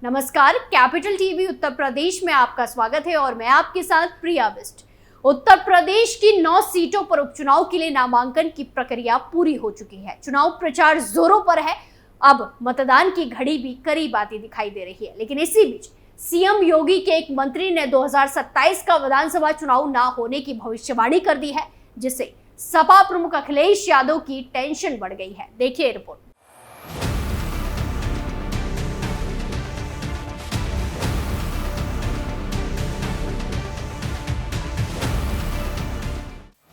नमस्कार, capital TV Uttar Pradesh में आपका स्वागत है और मैं आपके साथ प्रिया बिस्ट। उत्तर प्रदेश की 9 सीटों पर उपचुनाव के लिए नामांकन की प्रक्रिया पूरी हो चुकी है। चुनाव प्रचार जोरों पर है। अब मतदान की घड़ी भी करीब आती दिखाई दे रही है, लेकिन इसी बीच सीएम योगी के एक मंत्री ने 2027 का विधानसभा चुनाव ना होने की भविष्यवाणी कर दी है, जिससे सपा प्रमुख अखिलेश यादव की टेंशन बढ़ गई है। देखिए रिपोर्ट।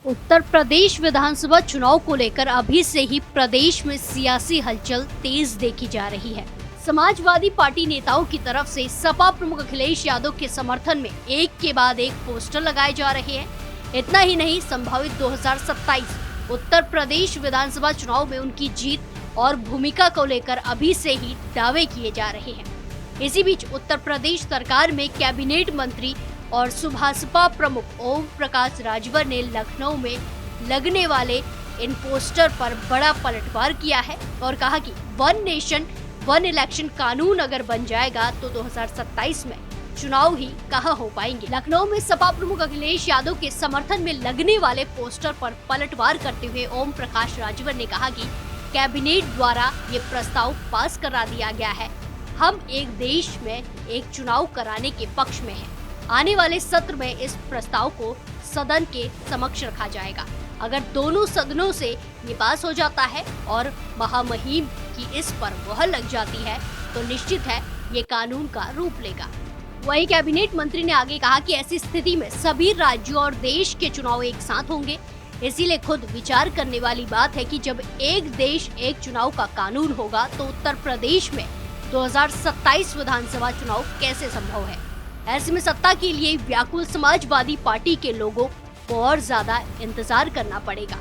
उत्तर प्रदेश विधानसभा चुनाव को लेकर अभी से ही प्रदेश में सियासी हलचल तेज देखी जा रही है। समाजवादी पार्टी नेताओं की तरफ से सपा प्रमुख अखिलेश यादव के समर्थन में एक के बाद एक पोस्टर लगाए जा रहे हैं। इतना ही नहीं, संभावित 2027 उत्तर प्रदेश विधानसभा चुनाव में उनकी जीत और भूमिका को लेकर अभी से ही दावे किए जा रहे हैं। इसी बीच उत्तर प्रदेश सरकार में कैबिनेट मंत्री और सुभाषपा प्रमुख ओम प्रकाश राजभर ने लखनऊ में लगने वाले इन पोस्टर पर बड़ा पलटवार किया है और कहा कि वन नेशन वन इलेक्शन कानून अगर बन जाएगा तो 2027 में चुनाव ही कहां हो पाएंगे। लखनऊ में सपा प्रमुख अखिलेश यादव के समर्थन में लगने वाले पोस्टर पर पलटवार करते हुए ओम प्रकाश राजभर ने कहा कि कैबिनेट द्वारा ये प्रस्ताव पास करा दिया गया है। हम एक देश में एक चुनाव कराने के पक्ष में हैं। आने वाले सत्र में इस प्रस्ताव को सदन के समक्ष रखा जाएगा। अगर दोनों सदनों से ये पास हो जाता है और महामहिम की इस पर मोहर लग जाती है तो निश्चित है ये कानून का रूप लेगा। वहीं कैबिनेट मंत्री ने आगे कहा कि ऐसी स्थिति में सभी राज्यों और देश के चुनाव एक साथ होंगे। इसीलिए खुद विचार करने वाली बात है कि जब एक देश एक चुनाव का कानून होगा तो उत्तर प्रदेश में 2027 विधानसभा चुनाव कैसे संभव है। ऐसे में सत्ता के लिए व्याकुल समाजवादी पार्टी के लोगों को और ज्यादा इंतजार करना पड़ेगा।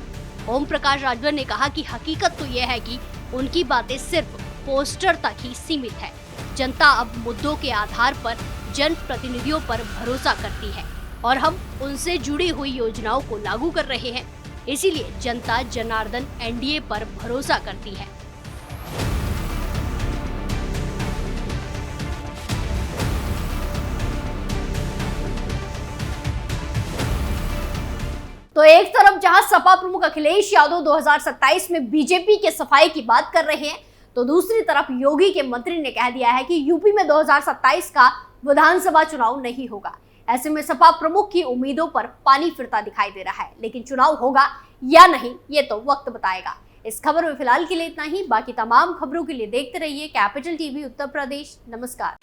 ओम प्रकाश राजभर ने कहा कि हकीकत तो यह है कि उनकी बातें सिर्फ पोस्टर तक ही सीमित है। जनता अब मुद्दों के आधार पर जनप्रतिनिधियों पर भरोसा करती है और हम उनसे जुड़ी हुई योजनाओं को लागू कर रहे हैं। इसीलिए जनता जनार्दन एनडीए पर भरोसा करती है। तो एक तरफ जहां सपा प्रमुख अखिलेश यादव 2027 में बीजेपी के सफाई की बात कर रहे हैं, तो दूसरी तरफ योगी के मंत्री ने कह दिया है कि यूपी में 2027 का विधानसभा चुनाव नहीं होगा। ऐसे में सपा प्रमुख की उम्मीदों पर पानी फिरता दिखाई दे रहा है, लेकिन चुनाव होगा या नहीं ये तो वक्त बताएगा। इस खबर में फिलहाल के लिए इतना ही। बाकी तमाम खबरों के लिए देखते रहिए कैपिटल टीवी उत्तर प्रदेश। नमस्कार।